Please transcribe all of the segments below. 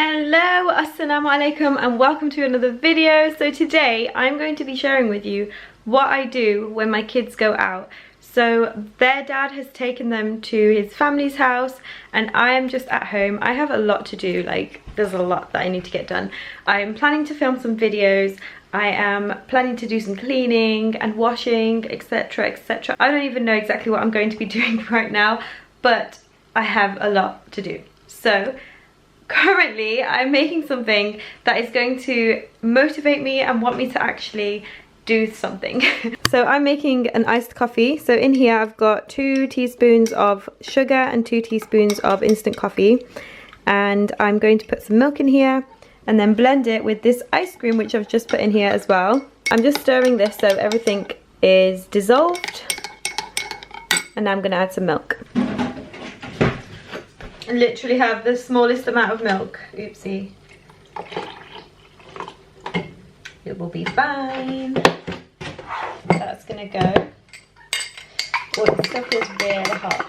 Hello, assalamu alaikum, and welcome to another video. So today I'm going to be sharing with you what I do when my kids go out. So their dad has taken them to his family's house and I am just at home. I have a lot to do, like there's a lot that I need to get done. I am planning to film some videos. I am planning to do some cleaning and washing, etc, etc. I don't even know exactly what I'm going to be doing right now, but I have a lot to do. So currently I'm making something that is going to motivate me and want me to actually do something. So I'm making an iced coffee. So in here I've got 2 teaspoons of sugar and 2 teaspoons of instant coffee, and I'm going to put some milk in here and then blend it with this ice cream which I've just put in here as well. I'm just stirring this so everything is dissolved, and now I'm going to add some milk. I literally have the smallest amount of milk. Oopsie. It will be fine. That's gonna go. Oh, this stuff is really hot.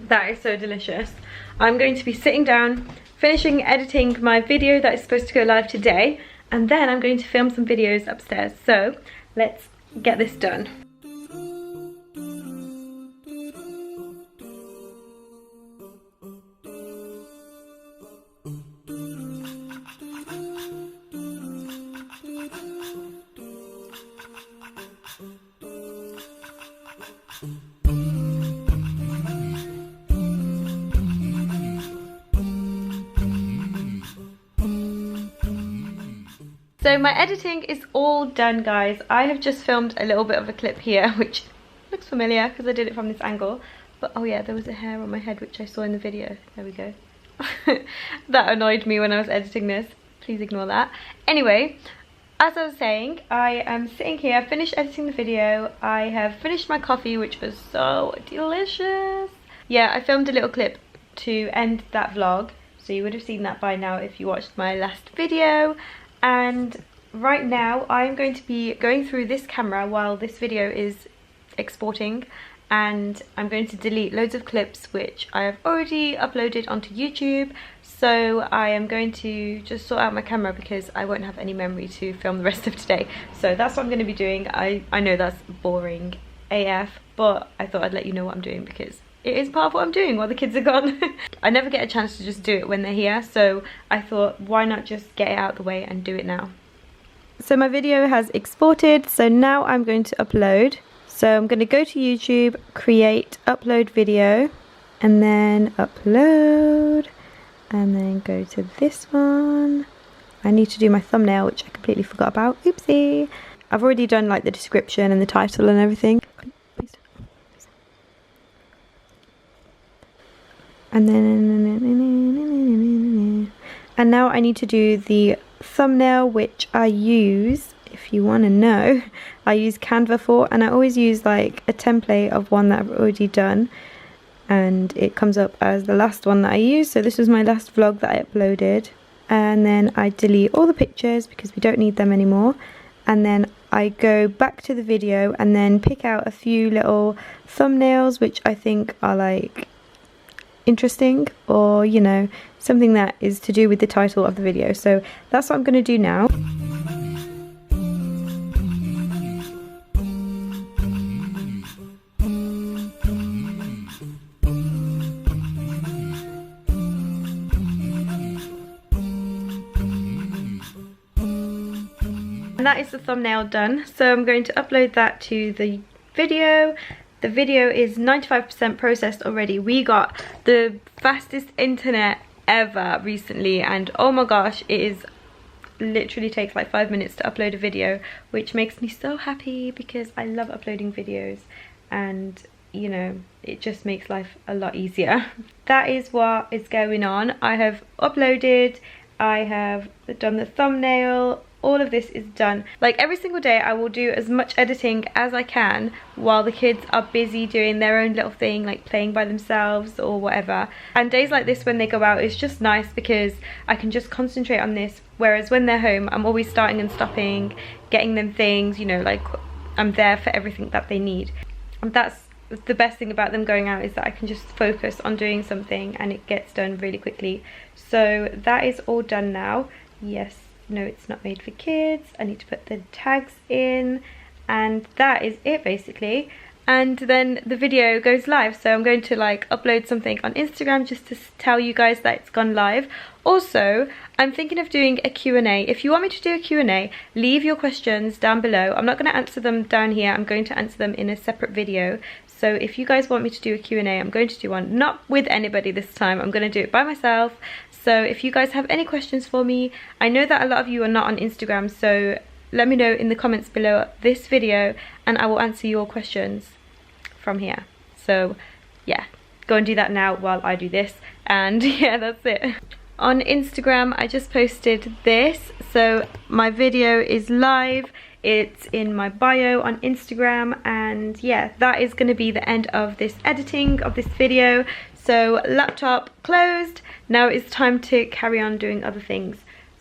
That is so delicious. I'm going to be sitting down, finishing editing my video that is supposed to go live today, and then I'm going to film some videos upstairs. So let's get this done. So my editing is all done, guys. I have just filmed a little bit of a clip here which looks familiar because I did it from this angle, but oh yeah, there was a hair on my head which I saw in the video. There we go. That annoyed me when I was editing this. Please ignore that. Anyway, as I was saying, I am sitting here, finished editing the video. I have finished my coffee, which was so delicious. Yeah, I filmed a little clip to end that vlog, so you would have seen that by now if you watched my last video. And right now I'm going to be going through this camera while this video is exporting, and I'm going to delete loads of clips which I have already uploaded onto YouTube. So I am going to just sort out my camera because I won't have any memory to film the rest of today. So that's what I'm going to be doing. I know that's boring AF, but I thought I'd let you know what I'm doing because it is part of what I'm doing while the kids are gone. I never get a chance to just do it when they're here, so I thought why not just get it out of the way and do it now. So my video has exported, so now I'm going to upload. So I'm going to go to YouTube, create, upload video, and then upload, and then go to this one. I need to do my thumbnail, which I completely forgot about. Oopsie. I've already done like the description and the title and everything. And now I need to do the thumbnail, which I use, if you want to know, I use Canva for, and I always use like a template of one that I've already done, and it comes up as the last one that I use. So this was my last vlog that I uploaded, and then I delete all the pictures because we don't need them anymore, and then I go back to the video and then pick out a few little thumbnails which I think are like interesting, or you know, something that is to do with the title of the video. So that's what I'm going to do now. And that is the thumbnail done. So I'm going to upload that to the video. The video is 95% processed already. We got the fastest internet ever recently, and oh my gosh, it is literally takes like 5 minutes to upload a video, which makes me so happy because I love uploading videos, and you know, it just makes life a lot easier. That is what is going on. I have uploaded, I have done the thumbnail, all of this is done. Like every single day I will do as much editing as I can while the kids are busy doing their own little thing, like playing by themselves or whatever. And days like this when they go out, it's just nice because I can just concentrate on this, whereas when they're home I'm always starting and stopping, getting them things, you know, like I'm there for everything that they need. And that's the best thing about them going out, is that I can just focus on doing something and it gets done really quickly. So that is all done now. Yes, no, it's not made for kids. I need to put the tags in, and that is it basically. And then the video goes live, so I'm going to like upload something on Instagram just to tell you guys that it's gone live. Also, I'm thinking of doing a Q&A. If you want me to do a Q&A, leave your questions down below. I'm not going to answer them down here, I'm going to answer them in a separate video. So if you guys want me to do a Q&A, I'm going to do one, not with anybody this time, I'm going to do it by myself. So if you guys have any questions for me, I know that a lot of you are not on Instagram, so let me know in the comments below this video and I will answer your questions from here. So yeah, go and do that now while I do this, and yeah, that's it. On Instagram I just posted this, so my video is live, it's in my bio on Instagram, and yeah, that is going to be the end of this editing of this video. So laptop closed, now it's time to carry on doing other things.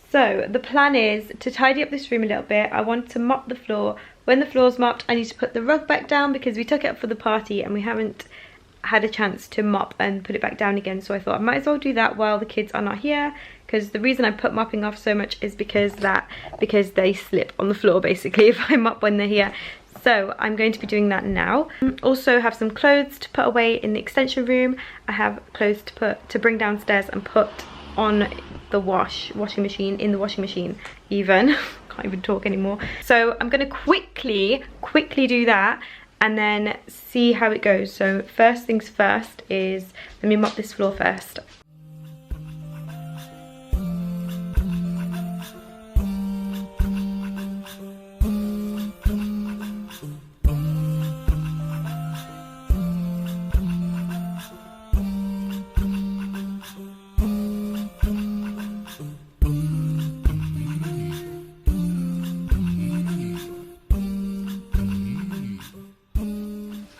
So the plan is to tidy up this room a little bit. I want to mop the floor. When the floor's mopped, I need to put the rug back down because we took it up for the party and we haven't had a chance to mop and put it back down again. So I thought I might as well do that while the kids are not here, because the reason I put mopping off so much is because they slip on the floor basically if I mop when they're here. So I'm going to be doing that now. Also have some clothes to put away in the extension room. I have clothes to bring downstairs and put on the washing machine, in the washing machine even. Can't even talk anymore. So I'm gonna quickly do that and then see how it goes. So first things first is, let me mop this floor first.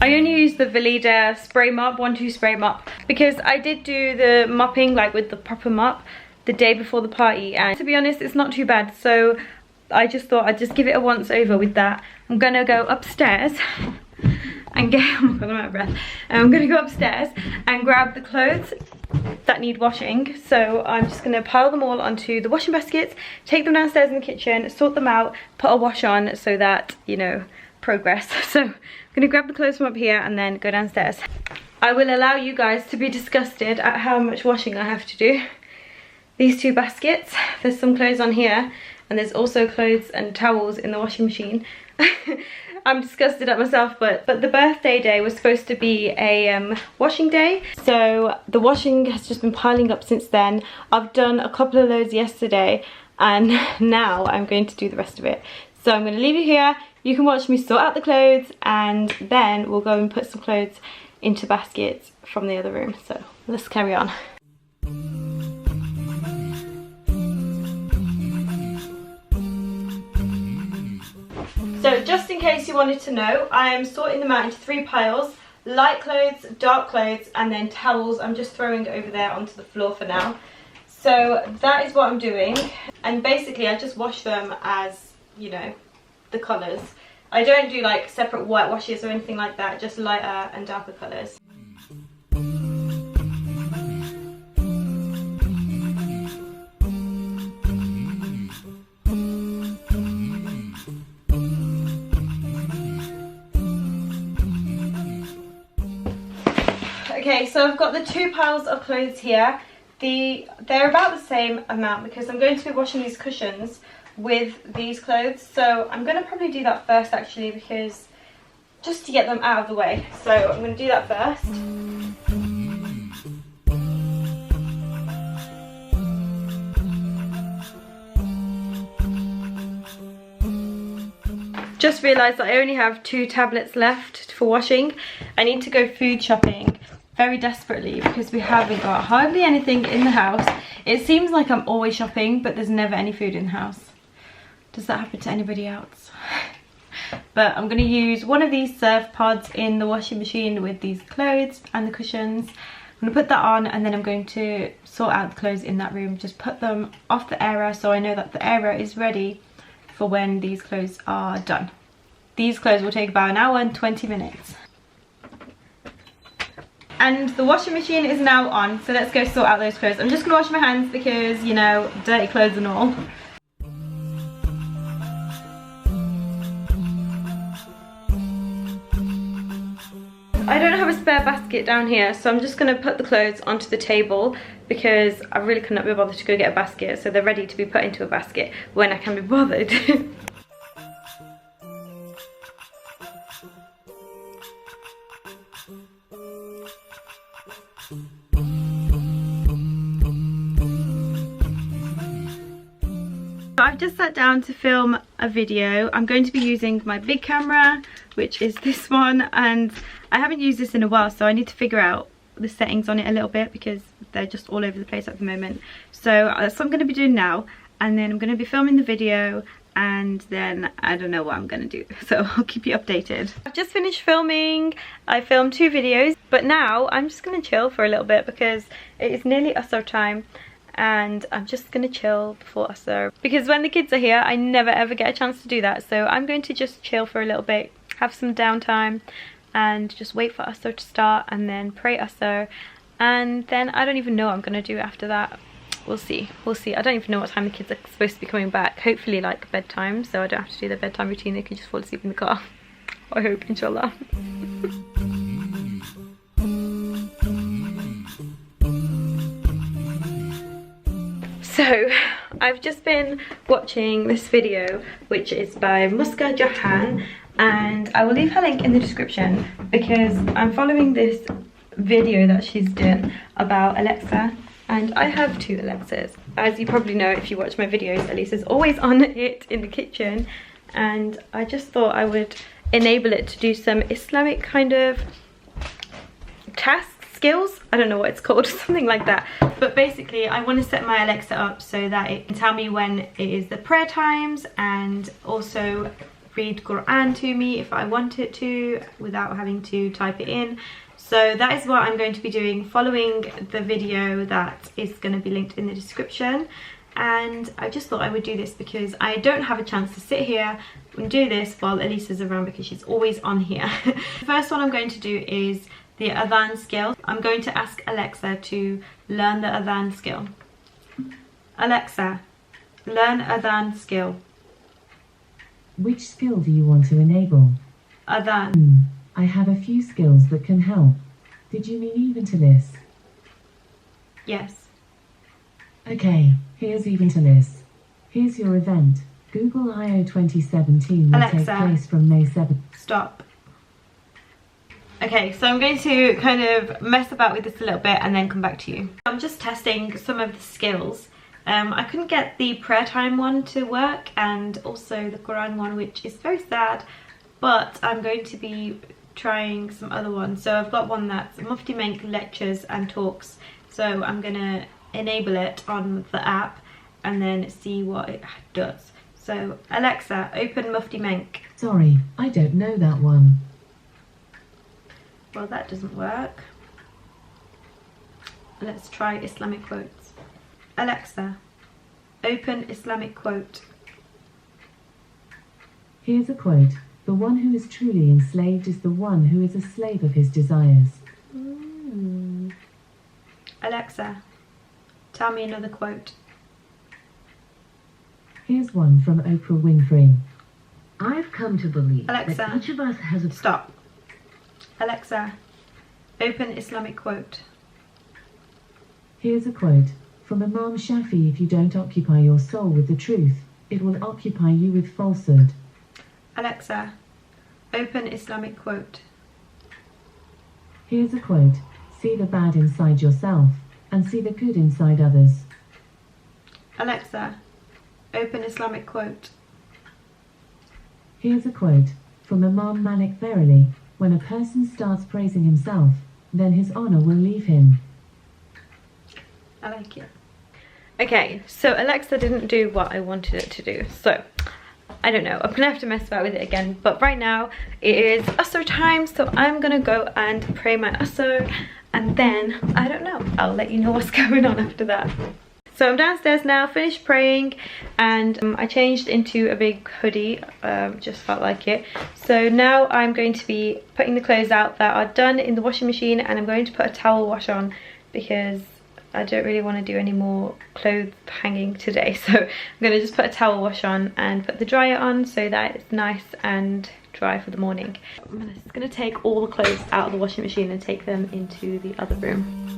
I only use the Veleda spray mop, 1-2 spray mop, because I did do the mopping like with the proper mop the day before the party, and to be honest it's not too bad, so I just thought I'd just give it a once over with that. I'm gonna go upstairs and get, oh my god, I'm out of breath. I'm gonna go upstairs and grab the clothes that need washing. So I'm just gonna pile them all onto the washing baskets, take them downstairs in the kitchen, sort them out, put a wash on so that, you know, progress. So I'm gonna grab the clothes from up here and then go downstairs. I will allow you guys to be disgusted at how much washing I have to do. These two baskets, there's some clothes on here and there's also clothes and towels in the washing machine. I'm disgusted at myself, but the birthday day was supposed to be a washing day, so the washing has just been piling up since then. I've done a couple of loads yesterday and now I'm going to do the rest of it. So I'm going to leave you here. You can watch me sort out the clothes and then we'll go and put some clothes into baskets from the other room. So let's carry on. So just in case you wanted to know, I am sorting them out into 3 piles. Light clothes, dark clothes, and then towels. I'm just throwing over there onto the floor for now. So that is what I'm doing. And basically I just wash them as, you know, the colours. I don't do like separate white washes or anything like that, just lighter and darker colours. Okay, so I've got the 2 piles of clothes here. They're about the same amount because I'm going to be washing these cushions with these clothes. So I'm going to probably do that first actually, because just to get them out of the way. So I'm going to do that first. Just realised that I only have 2 tablets left for washing, I need to go food shopping very desperately because we haven't got hardly anything in the house. It seems like I'm always shopping, but there's never any food in the house. Does that happen to anybody else? But I'm going to use one of these surf pods in the washing machine with these clothes and the cushions. I'm going to put that on, and then I'm going to sort out the clothes in that room, just put them off the airer so I know that the airer is ready for when these clothes are done. These clothes will take about an hour and 20 minutes. And the washing machine is now on, so let's go sort out those clothes. I'm just going to wash my hands because, you know, dirty clothes and all. I don't have a spare basket down here, so I'm just going to put the clothes onto the table because I really could not be bothered to go get a basket, so they're ready to be put into a basket when I can be bothered. I've just sat down to film a video. I'm going to be using my big camera, which is this one, and I haven't used this in a while, so I need to figure out the settings on it a little bit because they're just all over the place at the moment. So that's what I'm going to be doing now, and then I'm going to be filming the video, and then I don't know what I'm going to do, so I'll keep you updated. I've just finished filming. I filmed 2 videos, but now I'm just going to chill for a little bit because it is nearly Asr time. And I'm just gonna chill before Asr because when the kids are here I never ever get a chance to do that, so I'm going to just chill for a little bit, have some downtime and just wait for Asr to start and then pray Asr, and then I don't even know what I'm gonna do after that. We'll see. I don't even know what time the kids are supposed to be coming back. Hopefully like bedtime, so I don't have to do their bedtime routine, they can just fall asleep in the car. I hope, inshallah. So I've just been watching this video which is by Muska Jahans, and I will leave her link in the description because I'm following this video that she's done about Alexa, and I have 2 Alexas. As you probably know if you watch my videos, Elisa's always on it in the kitchen, and I just thought I would enable it to do some Islamic kind of tasks. Skills, I don't know what it's called, something like that. But basically I want to set my Alexa up so that it can tell me when it is the prayer times, and also read Quran to me if I want it to without having to type it in. So that is what I'm going to be doing following the video that is going to be linked in the description. And I just thought I would do this because I don't have a chance to sit here and do this while Elisa's around because she's always on here. The first one I'm going to do is the adhan skill. I'm going to ask Alexa to learn the adhan skill. Alexa, learn adhan skill. Which skill do you want to enable? Adhan. I have a few skills that can help. Did you mean even to list? Yes. Okay, here's even to list. Here's your event. Google I/O 2017 will Alexa, take place from May 7th. Stop. Okay, so I'm going to kind of mess about with this a little bit and then come back to you. I'm just testing some of the skills. I couldn't get the prayer time one to work and also the Quran one, which is very sad, but I'm going to be trying some other ones. So I've got one that's Mufti Menk lectures and talks, so I'm going to enable it on the app and then see what it does. So Alexa, open Mufti Menk. Sorry, I don't know that one. Well, that doesn't work. Let's try Islamic quotes. Alexa, open Islamic quote. Here's a quote. The one who is truly enslaved is the one who is a slave of his desires. Alexa, tell me another quote. Here's one from Oprah Winfrey. I've come to believe Alexa, that each of us has a... Stop. Alexa, open Islamic quote. Here's a quote from Imam Shafi. If you don't occupy your soul with the truth, it will occupy you with falsehood. Alexa, open Islamic quote. Here's a quote. See the bad inside yourself and see the good inside others. Alexa, open Islamic quote. Here's a quote from Imam Malik. Verily, When a person starts praising himself, then his honor will leave him. I like it. Okay, so Alexa didn't do what I wanted it to do, so I don't know. I'm gonna have to mess about with it again, but right now it is Usr time, so I'm gonna go and pray my Usr, and then I don't know, I'll let you know what's going on after that. So I'm downstairs now, finished praying, and I changed into a big hoodie, just felt like it. So now I'm going to be putting the clothes out that are done in the washing machine, and I'm going to put a towel wash on because I don't really want to do any more clothes hanging today. So I'm going to just put a towel wash on and put the dryer on so that it's nice and dry for the morning. I'm just going to take all the clothes out of the washing machine and take them into the other room.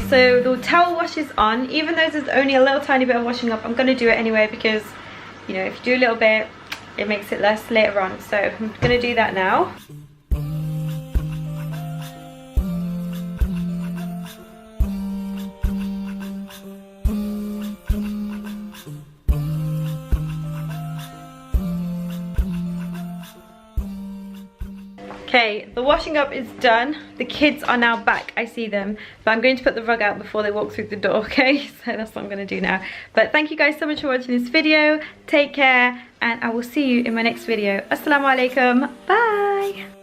So the towel wash is on. Even though there's only a little tiny bit of washing up, I'm going to do it anyway because, you know, if you do a little bit, it makes it less later on. So I'm going to do that now. Okay, the washing up is done. The kids are now back, I see them. But I'm going to put the rug out before they walk through the door, okay? So that's what I'm going to do now. But thank you guys so much for watching this video. Take care, and I will see you in my next video. Assalamu alaikum. Bye!